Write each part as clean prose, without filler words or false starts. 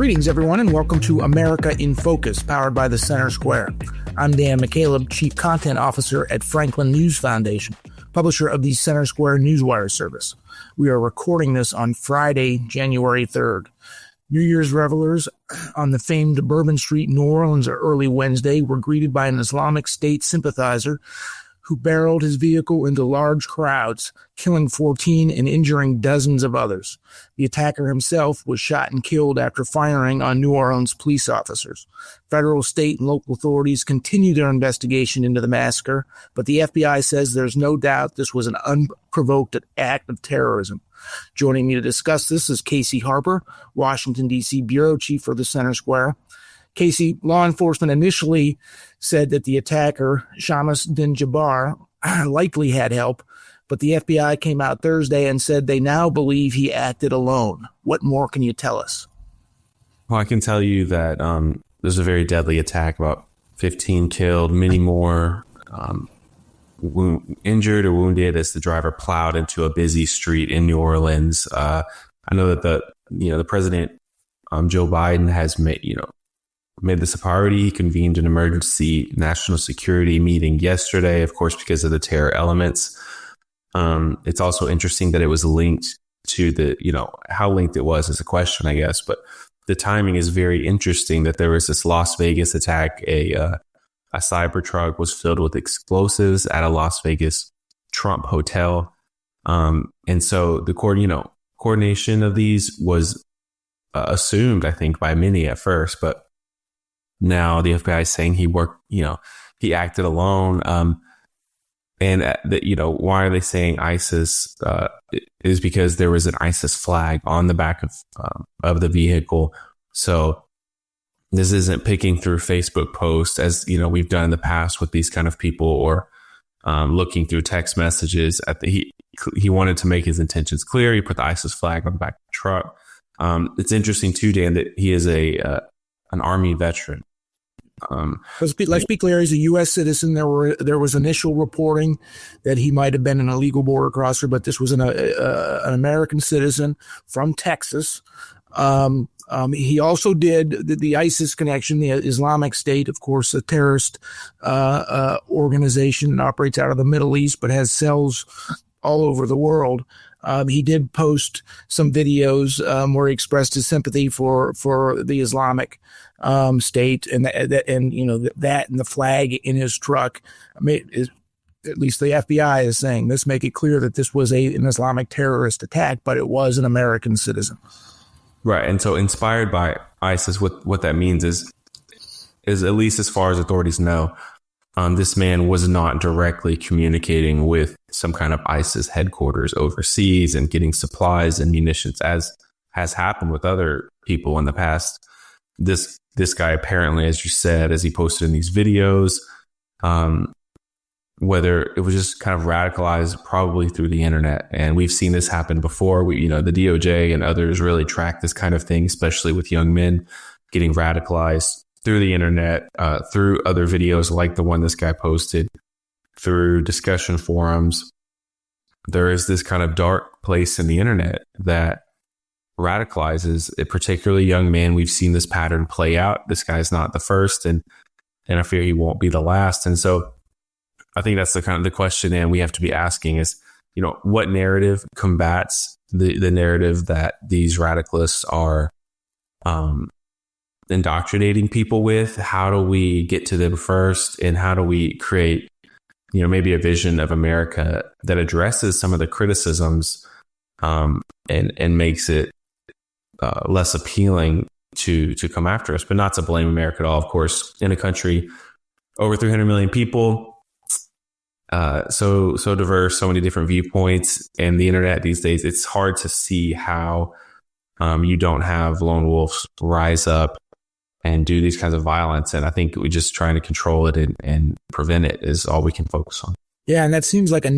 Greetings, everyone, and welcome to America in Focus, powered by the Center Square. I'm Dan McCaleb, Chief Content Officer at Franklin News Foundation, publisher of the Center Square Newswire service. We are recording this on Friday, January 3rd. New Year's revelers on the famed Bourbon Street, New Orleans, early Wednesday were greeted by an Islamic State sympathizer who barreled his vehicle into large crowds, killing 14 and injuring dozens of others. The attacker himself was shot and killed after firing on New Orleans police officers. Federal, state, and local authorities continue their investigation into the massacre, but the FBI says there's no doubt this was an unprovoked act of terrorism. Joining me to discuss this is Casey Harper, Washington, D.C. Bureau Chief for the Center Square. Casey, law enforcement initially said that the attacker, Shamsud-Din Jabbar, likely had help, but the FBI came out Thursday and said they now believe he acted alone. What more can you tell us? Well, I can tell you that there's a very deadly attack, about 15 killed, many more injured or wounded as the driver plowed into a busy street in New Orleans. I know that the president, Joe Biden, has made this a priority. He convened an emergency national security meeting yesterday, of course, because of the terror elements. It's also interesting that it was linked to how linked it was is a question, I guess, but the timing is very interesting that there was this Las Vegas attack. A cyber truck was filled with explosives at a Las Vegas Trump hotel. And so the coordination of these was assumed, I think, by many at first, but now the FBI is saying he acted alone. And why are they saying ISIS? Is because there was an ISIS flag on the back of the vehicle. So this isn't picking through Facebook posts as, we've done in the past with these kind of people, or looking through text messages. He wanted to make his intentions clear. He put the ISIS flag on the back of the truck. It's interesting too, Dan, that he is an Army veteran. Let's be clear. He's a U.S. citizen. There was initial reporting that he might have been an illegal border crosser, but this was an American citizen from Texas. He also did the ISIS connection, the Islamic State, of course, a terrorist organization that operates out of the Middle East, but has cells all over the world. He did post some videos where he expressed his sympathy for the Islamic State, and that and the flag in his truck. At least the FBI is saying this, make it clear that this was an Islamic terrorist attack, but it was an American citizen. Right, and so inspired by ISIS, what that means is at least as far as authorities know, this man was not directly communicating with some kind of ISIS headquarters overseas and getting supplies and munitions, as has happened with other people in the past. This guy apparently, as you said, as he posted in these videos, whether it was just kind of radicalized probably through the internet. And we've seen this happen before. The DOJ and others really track this kind of thing, especially with young men getting radicalized through the internet, through other videos like the one this guy posted, through discussion forums. There is this kind of dark place in the internet that radicalizes particularly young men. We've seen this pattern play out. This guy's not the first, and I fear he won't be the last. And so I think that's the kind of the question, and we have to be asking is, what narrative combats the narrative that these radicalists are indoctrinating people with? How do we get to them first, and how do we create maybe a vision of America that addresses some of the criticisms and makes it less appealing to come after us, but not to blame America at all. Of course, in a country over 300 million people, so diverse, so many different viewpoints, and the internet these days, it's hard to see how you don't have lone wolves rise up and do these kinds of violence. And I think we're just trying to control it and prevent it is all we can focus on. Yeah, and that seems like I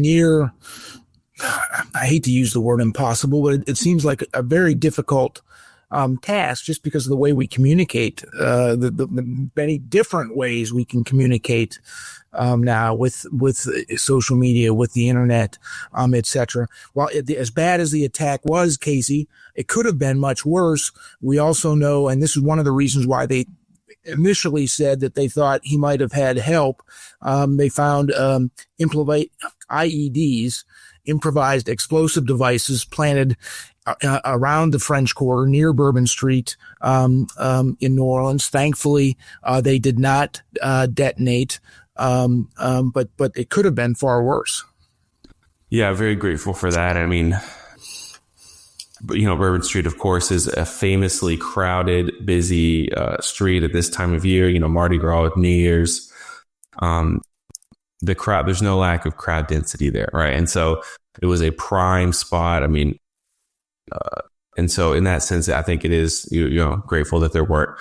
hate to use the word impossible, but it seems like a very difficult task just because of the way we communicate, the many different ways we can communicate now with social media, with the internet, etc. While as bad as the attack was, Casey, it could have been much worse. We also know, and this is one of the reasons why they initially said that they thought he might have had help. They found IEDs, improvised explosive devices, planted around the French Quarter near Bourbon Street in New Orleans. Thankfully, they did not detonate, but it could have been far worse. Yeah, very grateful for that. I mean, Bourbon Street, of course, is a famously crowded, busy street at this time of year. Mardi Gras with New Year's. The crowd, there's no lack of crowd density there, right? And so it was a prime spot. I mean, and so in that sense, I think it is, grateful that there weren't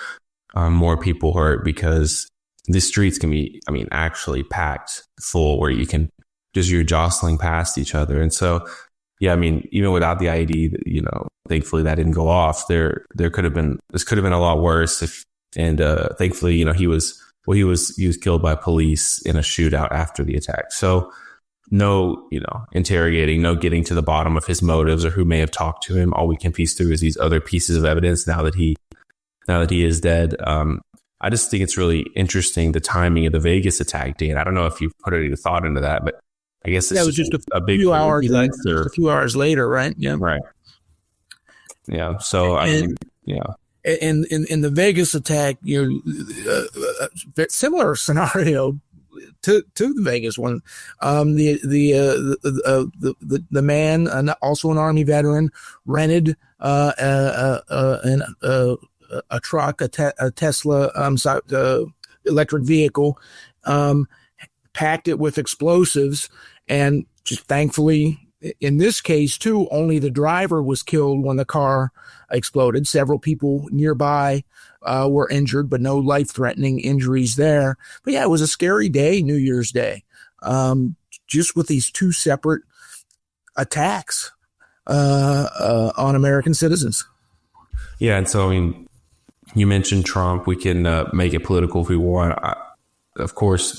more people hurt, because the streets can be, actually packed full where you're jostling past each other. And so, yeah, even without the IED, thankfully that didn't go off. This could have been a lot worse thankfully, he was killed by police in a shootout after the attack. So no, interrogating, no getting to the bottom of his motives or who may have talked to him. All we can piece through is these other pieces of evidence now that he is dead. I just think it's really interesting, the timing of the Vegas attack, Dan. I don't know if you put any thought into that, but I guess it was just a big few hours, a few hours later, right? Yeah. Right. Yeah. So, yeah. In the Vegas attack, similar scenario to the Vegas one. The man, also an Army veteran, rented a truck, a Tesla electric vehicle, packed it with explosives, and just thankfully, in this case too, only the driver was killed when the car exploded. Several people nearby were injured, but no life-threatening injuries there. But yeah, it was a scary day, New Year's Day, just with these two separate attacks on American citizens. Yeah, and so you mentioned Trump. We can make it political if we want. Of course,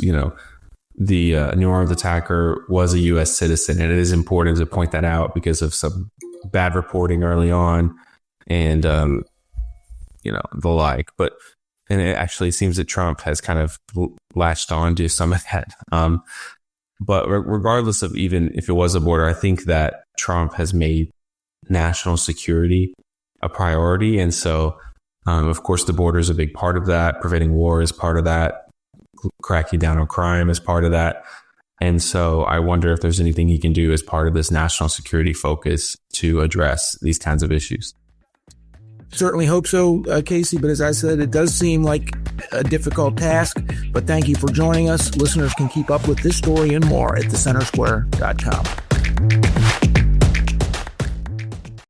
the New Orleans attacker was a U.S. citizen, and it is important to point that out because of some bad reporting early on, and the like. And it actually seems that Trump has kind of latched on to some of that. But regardless of even if it was a border, I think that Trump has made national security a priority, and so of course the border is a big part of that. Preventing war is part of that. Cracking down on crime is part of that. And so I wonder if there's anything he can do as part of this national security focus to address these kinds of issues. Certainly hope so, Casey. But as I said, it does seem like a difficult task. But thank you for joining us. Listeners can keep up with this story and more at thecentersquare.com.